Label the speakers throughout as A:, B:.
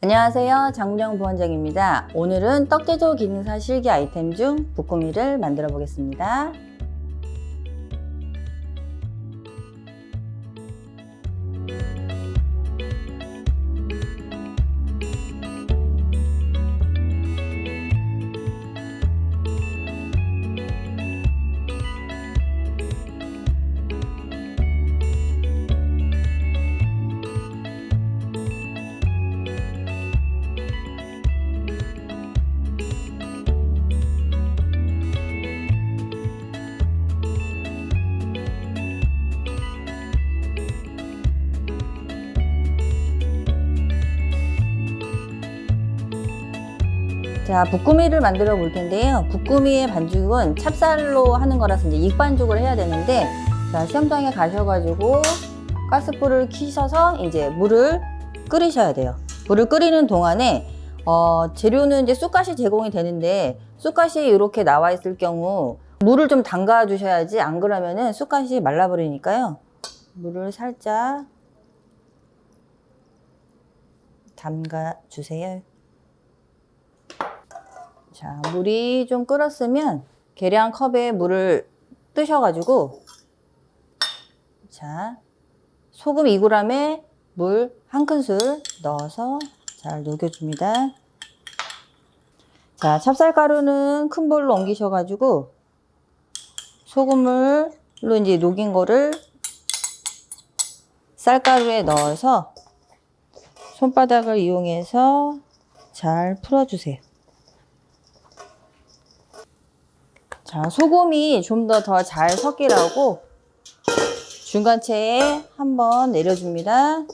A: 안녕하세요, 장정 부원장입니다. 오늘은 떡제조 기능사 실기 아이템 중 부꾸미를 만들어 보겠습니다. 자, 부꾸미를 만들어 볼 텐데요. 부꾸미의 반죽은 찹쌀로 하는 거라서 이제 익반죽을 해야 되는데, 자, 시험장에 가셔가지고 가스불을 켜셔서 이제 물을 끓이셔야 돼요. 물을 끓이는 동안에 재료는 이제 쑥갓이 제공이 되는데, 쑥갓이 이렇게 나와 있을 경우 물을 좀 담가 주셔야지, 안 그러면은 쑥갓이 말라버리니까요. 물을 살짝 담가 주세요. 자, 물이 좀 끓었으면 계량 컵에 물을 뜨셔가지고, 자, 소금 2g에 물 1큰술 넣어서 잘 녹여줍니다. 자, 찹쌀가루는 큰 볼로 옮기셔가지고 소금으로 이제 녹인 거를 쌀가루에 넣어서 손바닥을 이용해서 잘 풀어주세요. 자, 소금이 좀 더 잘 섞이라고 중간체에 한번 내려줍니다.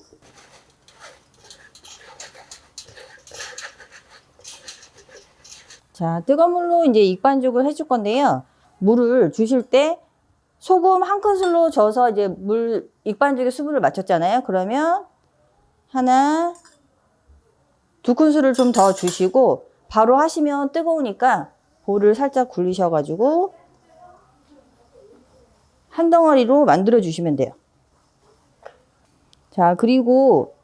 A: 자, 뜨거운 물로 이제 익반죽을 해줄 건데요. 물을 주실 때 소금 1큰술로 져서 이제 익반죽에 수분을 맞췄잖아요. 그러면 하나, 2큰술을 좀 더 주시고, 바로 하시면 뜨거우니까 볼을 살짝 굴리셔가지고 한 덩어리로 만들어 주시면 돼요. 자, 그리고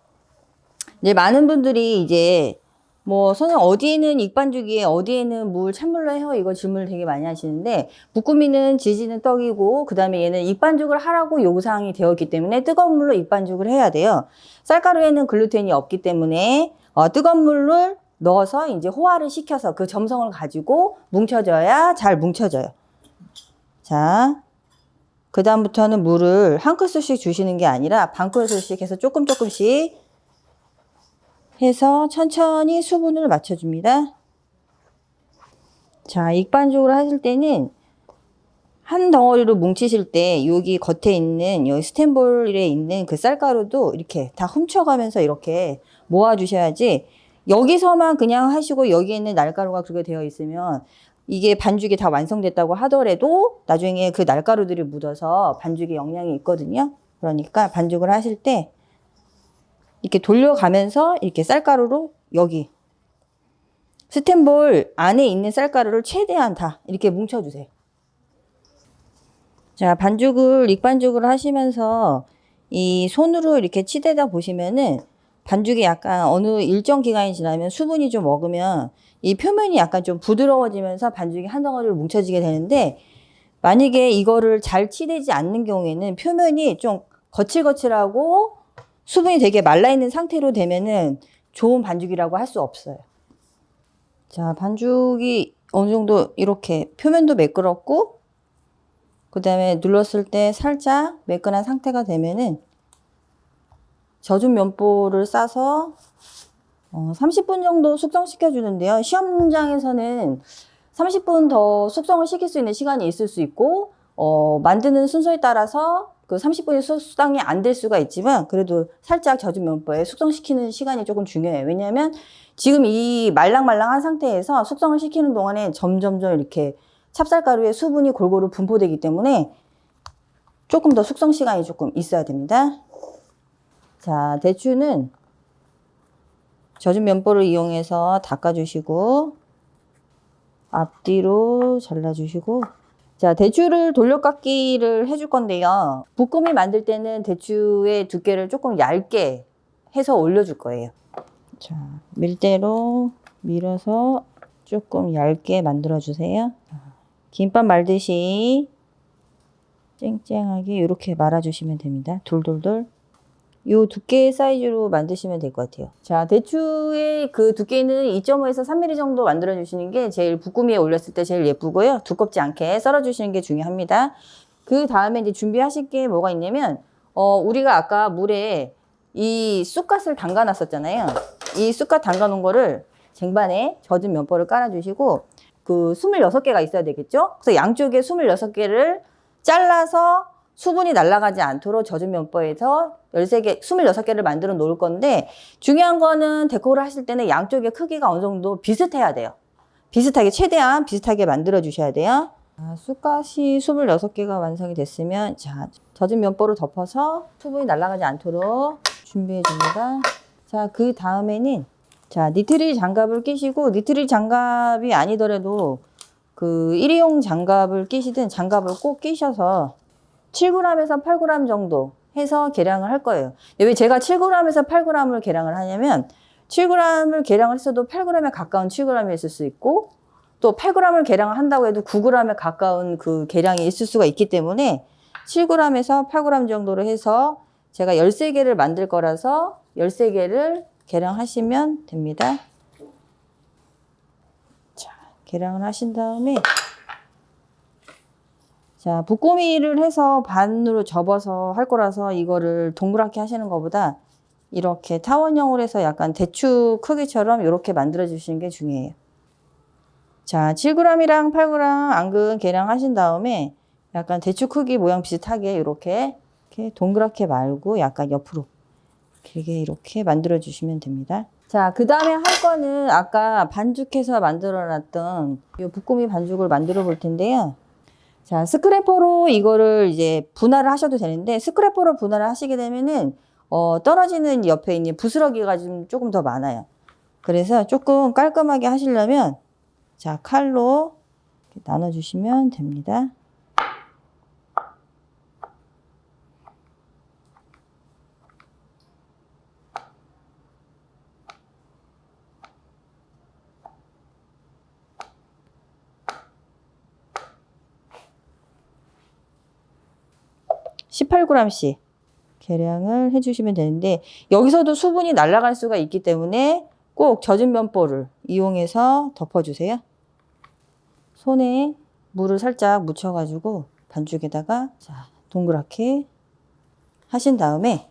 A: 이제 많은 분들이 이제 선생님 어디에는 익반죽이에요, 어디에는 찬물로 해요, 이거 질문을 되게 많이 하시는데, 부꾸미는 지지는 떡이고, 그 다음에 얘는 익반죽을 하라고 요구사항이 되어 있기 때문에 뜨거운 물로 익반죽을 해야 돼요. 쌀가루에는 글루텐이 없기 때문에 뜨거운 물을 넣어서 이제 호화를 시켜서 그 점성을 가지고 뭉쳐져야 잘 뭉쳐져요. 자, 그 다음부터는 물을 1큰술씩 주시는 게 아니라 반큰술씩 해서 조금씩 해서 천천히 수분을 맞춰줍니다. 자, 익반죽을 하실 때는 한 덩어리로 뭉치실 때 여기 겉에 있는 여기 스텐볼에 있는 그 쌀가루도 이렇게 다 훔쳐가면서 이렇게 모아주셔야지, 여기서만 그냥 하시고 여기에 있는 날가루가 그렇게 되어 있으면 이게 반죽이 다 완성됐다고 하더라도 나중에 그 날가루들이 묻어서 반죽에 영향이 있거든요. 그러니까 반죽을 하실 때 이렇게 돌려가면서 이렇게 쌀가루로 여기 스텐볼 안에 있는 쌀가루를 최대한 다 이렇게 뭉쳐주세요. 자, 익반죽을 하시면서 이 손으로 이렇게 치대다 보시면은 반죽이 약간 어느 일정 기간이 지나면 수분이 좀 먹으면 이 표면이 약간 좀 부드러워지면서 반죽이 한 덩어리로 뭉쳐지게 되는데, 만약에 이거를 잘 치대지 않는 경우에는 표면이 좀 거칠거칠하고 수분이 되게 말라있는 상태로 되면은 좋은 반죽이라고 할 수 없어요. 자, 반죽이 어느 정도 이렇게 표면도 매끄럽고, 그 다음에 눌렀을 때 살짝 매끈한 상태가 되면은 젖은 면보를 싸서 30분 정도 숙성시켜 주는데요. 시험장에서는 30분 더 숙성을 시킬 수 있는 시간이 있을 수 있고, 만드는 순서에 따라서 그 30분이 숙성이 안 될 수가 있지만, 그래도 살짝 젖은 면보에 숙성시키는 시간이 조금 중요해요. 왜냐하면 지금 이 말랑말랑한 상태에서 숙성을 시키는 동안에 점점점 이렇게 찹쌀가루의 수분이 골고루 분포되기 때문에 조금 더 숙성 시간이 조금 있어야 됩니다. 자, 대추는 젖은 면보를 이용해서 닦아주시고 앞뒤로 잘라주시고, 자, 대추를 돌려깎기를 해줄 건데요. 볶음이 만들 때는 대추의 두께를 조금 얇게 해서 올려줄 거예요. 자, 밀대로 밀어서 조금 얇게 만들어 주세요. 김밥 말듯이 쨍쨍하게 이렇게 말아주시면 됩니다. 돌돌돌. 요 두께 사이즈로 만드시면 될 것 같아요. 자, 대추의 그 두께는 2.5에서 3mm 정도 만들어 주시는 게 제일 볶음 위에 올렸을 때 제일 예쁘고요. 두껍지 않게 썰어 주시는 게 중요합니다. 그 다음에 이제 준비하실 게 뭐가 있냐면, 우리가 아까 물에 이 쑥갓을 담가 놨었잖아요. 이 쑥갓 담가 놓은 거를 쟁반에 젖은 면보를 깔아 주시고, 그 26개가 있어야 되겠죠? 그래서 양쪽에 26개를 잘라서 수분이 날아가지 않도록 젖은 면보에서 13개, 26개를 만들어 놓을 건데, 중요한 거는 데코를 하실 때는 양쪽의 크기가 어느 정도 비슷해야 돼요. 비슷하게, 최대한 비슷하게 만들어 주셔야 돼요. 쑥갓이 26개가 완성이 됐으면, 자, 젖은 면보로 덮어서 수분이 날아가지 않도록 준비해 줍니다. 자, 그 다음에는, 자, 니트릴 장갑을 끼시고, 니트릴 장갑이 아니더라도 그 일회용 장갑을 끼시든 장갑을 꼭 끼셔서 7g에서 8g 정도 해서 계량을 할 거예요. 왜 제가 7g에서 8g을 계량을 하냐면 7g을 계량을 했어도 8g에 가까운 7g이 있을 수 있고 또 8g을 계량을 한다고 해도 9g에 가까운 그 계량이 있을 수가 있기 때문에 7g에서 8g 정도로 해서 제가 13개를 만들 거라서 13개를 계량하시면 됩니다. 자, 계량을 하신 다음에 자, 붓고미를 해서 반으로 접어서 할 거라서 이거를 동그랗게 하시는 것보다 이렇게 타원형으로 해서 약간 대추 크기처럼 이렇게 만들어 주시는 게 중요해요. 자, 7g이랑 8g 앙금 계량하신 다음에 약간 대추 크기 모양 비슷하게 이렇게 동그랗게 말고 약간 옆으로 길게 이렇게 만들어 주시면 됩니다. 자, 그 다음에 할 거는 아까 반죽해서 만들어 놨던 이 붓고미 반죽을 만들어 볼 텐데요. 자, 스크래퍼로 이거를 이제 분할을 하셔도 되는데, 스크래퍼로 분할을 하시게 되면은, 떨어지는 옆에 있는 부스러기가 조금 더 많아요. 그래서 조금 깔끔하게 하시려면, 자, 칼로 이렇게 나눠주시면 됩니다. (18g씩) 계량을 해주시면 되는데 여기서도 수분이 날아갈 수가 있기 때문에 꼭 젖은 면보를 이용해서 덮어주세요. 손에 물을 살짝 묻혀가지고 반죽에다가 자, 동그랗게 하신 다음에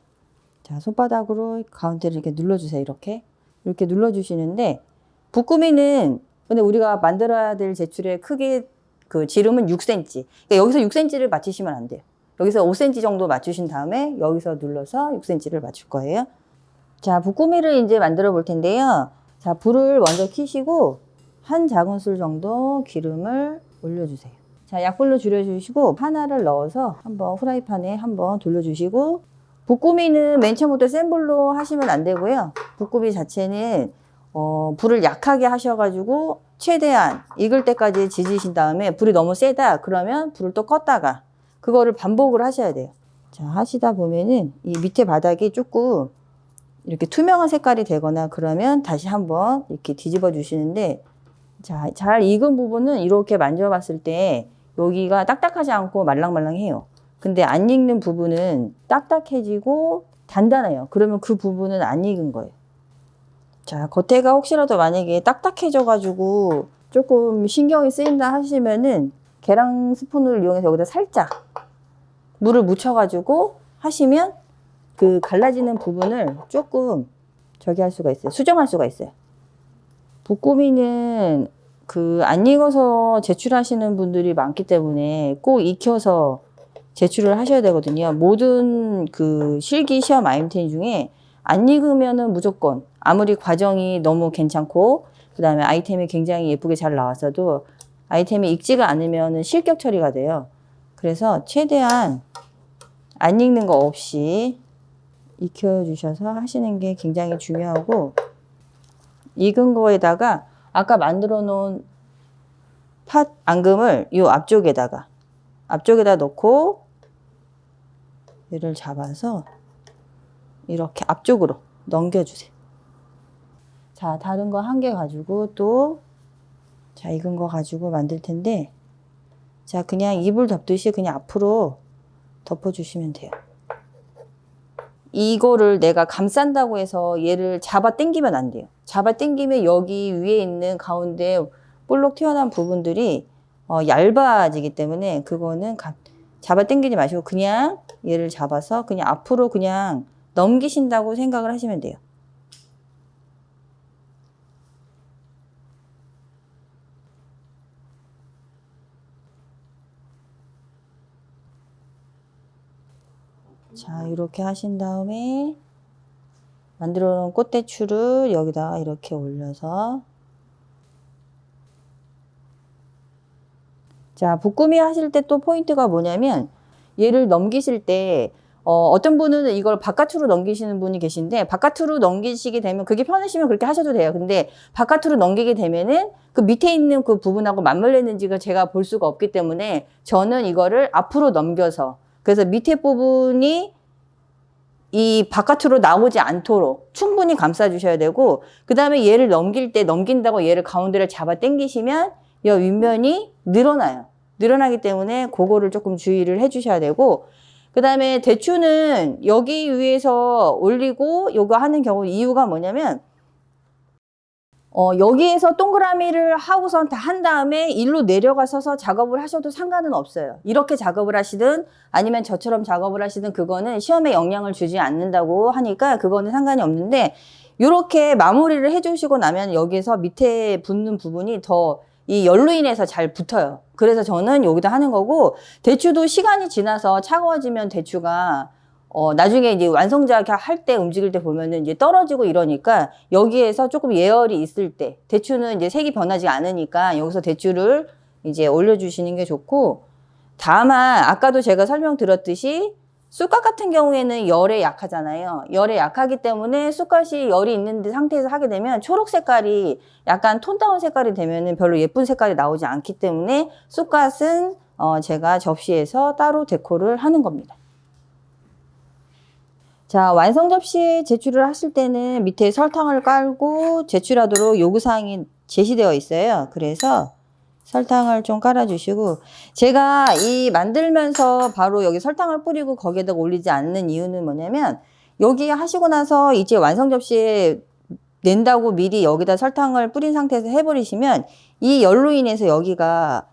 A: 자, 손바닥으로 가운데를 이렇게 눌러주세요. 이렇게 눌러주시는데 붓고미는 근데 우리가 만들어야 될 제출의 크기 그 지름은 6cm. 그러니까 여기서 6cm를 맞추시면 안 돼요. 여기서 5cm 정도 맞추신 다음에 여기서 눌러서 6cm를 맞출 거예요. 자, 붓고미를 이제 만들어 볼 텐데요. 자, 불을 먼저 켜시고 한 작은술 정도 기름을 올려주세요. 자, 약불로 줄여주시고 하나를 넣어서 한번 후라이팬에 한번 돌려주시고 붓고미는 맨 처음부터 센 불로 하시면 안 되고요. 붓고미 자체는 불을 약하게 하셔가지고 최대한 익을 때까지 지지신 다음에 불이 너무 세다 그러면 불을 또 껐다가 그거를 반복을 하셔야 돼요. 자, 하시다 보면은 이 밑에 바닥이 조금 이렇게 투명한 색깔이 되거나 그러면 다시 한번 이렇게 뒤집어 주시는데 자, 잘 익은 부분은 이렇게 만져봤을 때 여기가 딱딱하지 않고 말랑말랑해요. 근데 안 익는 부분은 딱딱해지고 단단해요. 그러면 그 부분은 안 익은 거예요. 자, 겉에가 혹시라도 만약에 딱딱해져가지고 조금 신경이 쓰인다 하시면은 계량 스푼을 이용해서 여기다 살짝 물을 묻혀가지고 하시면 그 갈라지는 부분을 조금 저기 할 수가 있어요. 수정할 수가 있어요. 붓고미는 그 안 익어서 제출하시는 분들이 많기 때문에 꼭 익혀서 제출을 하셔야 되거든요. 모든 그 실기 시험 아이템 중에 안 익으면은 무조건 아무리 과정이 너무 괜찮고 그 다음에 아이템이 굉장히 예쁘게 잘 나왔어도 아이템이 익지가 않으면 실격 처리가 돼요. 그래서 최대한 안 익는 거 없이 익혀주셔서 하시는 게 굉장히 중요하고 익은 거에다가 아까 만들어 놓은 팥 앙금을 이 앞쪽에다 넣고 얘를 잡아서 이렇게 앞쪽으로 넘겨주세요. 자, 다른 거 한 개 가지고 또, 자, 익은 거 가지고 만들 텐데, 자, 그냥 이불 덮듯이 그냥 앞으로 덮어주시면 돼요. 이거를 내가 감싼다고 해서 얘를 잡아 당기면 안 돼요. 잡아 당기면 여기 위에 있는 가운데 볼록 튀어나온 부분들이 얇아지기 때문에 그거는 잡아 당기지 마시고 그냥 얘를 잡아서 그냥 앞으로 그냥 넘기신다고 생각을 하시면 돼요. 자, 이렇게 하신 다음에 만들어 놓은 꽃대추를 여기다가 이렇게 올려서, 자, 볶음이 하실 때 또 포인트가 뭐냐면 얘를 넘기실 때 어떤 분은 이걸 바깥으로 넘기시는 분이 계신데, 바깥으로 넘기시게 되면 그게 편하시면 그렇게 하셔도 돼요. 근데 바깥으로 넘기게 되면은 그 밑에 있는 그 부분하고 맞물렸는지가 제가 볼 수가 없기 때문에 저는 이거를 앞으로 넘겨서, 그래서 밑에 부분이 이 바깥으로 나오지 않도록 충분히 감싸 주셔야 되고, 그 다음에 얘를 넘길 때 넘긴다고 얘를 가운데를 잡아 당기시면 이 윗면이 늘어나요. 늘어나기 때문에 그거를 조금 주의를 해 주셔야 되고, 그 다음에 대추는 여기 위에서 올리고 요거 하는 경우 이유가 뭐냐면 여기에서 동그라미를 하고선 다 한 다음에 일로 내려가셔서 작업을 하셔도 상관은 없어요. 이렇게 작업을 하시든 아니면 저처럼 작업을 하시든 그거는 시험에 영향을 주지 않는다고 하니까 그거는 상관이 없는데, 이렇게 마무리를 해주시고 나면 여기에서 밑에 붙는 부분이 더 이 열로 인해서 잘 붙어요. 그래서 저는 여기다 하는 거고, 대추도 시간이 지나서 차가워지면 대추가 나중에 이제 완성작 할 때 움직일 때 보면은 이제 떨어지고 이러니까 여기에서 조금 예열이 있을 때, 대추는 이제 색이 변하지 않으니까 여기서 대추를 이제 올려주시는 게 좋고, 다만 아까도 제가 설명드렸듯이 쑥갓 같은 경우에는 열에 약하잖아요. 열에 약하기 때문에 쑥갓이 열이 있는 상태에서 하게 되면 초록 색깔이 약간 톤다운 색깔이 되면은 별로 예쁜 색깔이 나오지 않기 때문에 쑥갓은 제가 접시에서 따로 데코를 하는 겁니다. 자, 완성 접시에 제출을 하실 때는 밑에 설탕을 깔고 제출하도록 요구사항이 제시되어 있어요. 그래서 설탕을 좀 깔아주시고, 제가 이 만들면서 바로 여기 설탕을 뿌리고 거기에다가 올리지 않는 이유는 뭐냐면, 여기 하시고 나서 이제 완성 접시에 낸다고 미리 여기다 설탕을 뿌린 상태에서 해버리시면 이 열로 인해서 여기가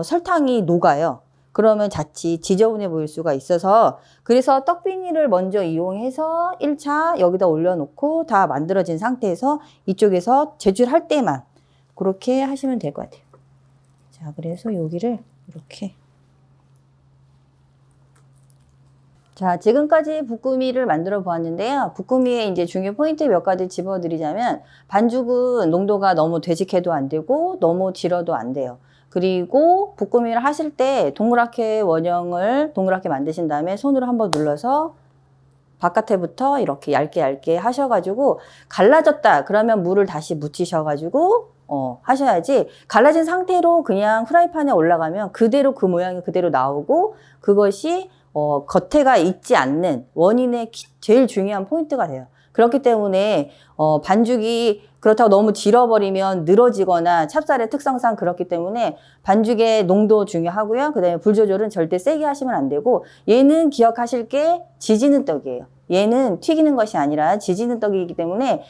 A: 설탕이 녹아요. 그러면 자칫 지저분해 보일 수가 있어서, 그래서 떡 비닐을 먼저 이용해서 1차 여기다 올려놓고 다 만들어진 상태에서 이쪽에서 제출할 때만 그렇게 하시면 될 것 같아요. 자, 그래서 여기를 이렇게. 자, 지금까지 붓구미를 만들어 보았는데요. 붓구미의 이제 중요 포인트 몇 가지 집어드리자면, 반죽은 농도가 너무 되직해도 안 되고 너무 질어도 안 돼요. 그리고 붓구미를 하실 때 동그랗게 원형을 동그랗게 만드신 다음에 손으로 한번 눌러서 바깥에부터 이렇게 얇게 하셔가지고, 갈라졌다 그러면 물을 다시 묻히셔가지고 하셔야지, 갈라진 상태로 그냥 프라이팬에 올라가면 그대로 그 모양이 그대로 나오고, 그것이 겉에가 익지 않는 원인의 제일 중요한 포인트가 돼요. 그렇기 때문에 반죽이 그렇다고 너무 질어버리면 늘어지거나 찹쌀의 특성상 그렇기 때문에 반죽의 농도 중요하고요. 그 다음에 불 조절은 절대 세게 하시면 안 되고, 얘는 기억하실 게 지지는 떡이에요. 얘는 튀기는 것이 아니라 지지는 떡이기 때문에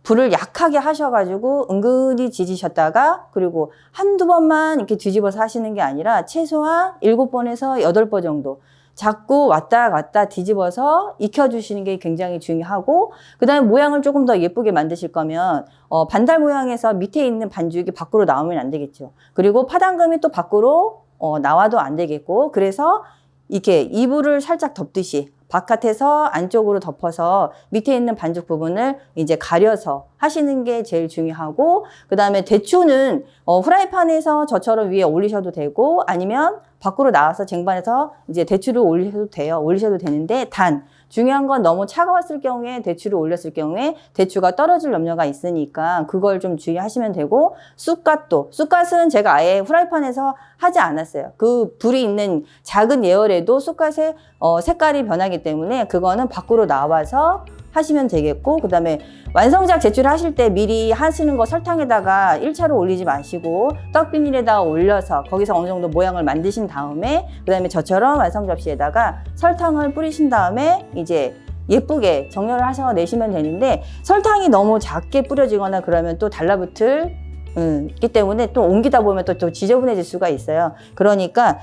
A: 불을 약하게 하셔가지고 은근히 지지셨다가, 그리고 한두 번만 이렇게 뒤집어서 하시는 게 아니라 최소한 7번에서 8번 정도 자꾸 왔다 갔다 뒤집어서 익혀주시는 게 굉장히 중요하고, 그 다음에 모양을 조금 더 예쁘게 만드실 거면 반달 모양에서 밑에 있는 반죽이 밖으로 나오면 안 되겠죠. 그리고 파당금이 또 밖으로 나와도 안 되겠고, 그래서 이렇게 이불을 살짝 덮듯이 바깥에서 안쪽으로 덮어서 밑에 있는 반죽 부분을 이제 가려서 하시는 게 제일 중요하고, 그 다음에 대추는 후라이팬에서 저처럼 위에 올리셔도 되고, 아니면 밖으로 나와서 쟁반에서 이제 대추를 올리셔도 돼요. 올리셔도 되는데, 단 중요한 건 너무 차가웠을 경우에 대추를 올렸을 경우에 대추가 떨어질 염려가 있으니까 그걸 좀 주의하시면 되고, 쑥갓은 제가 아예 후라이팬에서 하지 않았어요. 그 불이 있는 작은 예열에도 쑥갓의 색깔이 변하기 때문에 그거는 밖으로 나와서 하시면 되겠고, 그 다음에 완성작 제출 하실 때 미리 하시는 거 설탕에다가 1차로 올리지 마시고 떡 비닐에다가 올려서 거기서 어느 정도 모양을 만드신 다음에, 그 다음에 저처럼 완성 접시에다가 설탕을 뿌리신 다음에 이제 예쁘게 정렬을 하셔 내시면 되는데, 설탕이 너무 작게 뿌려지거나 그러면 또 달라붙을 있기 때문에 또 옮기다 보면 또 지저분해질 수가 있어요. 그러니까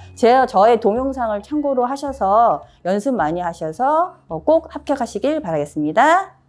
A: 저의 동영상을 참고로 하셔서 연습 많이 하셔서 꼭 합격하시길 바라겠습니다.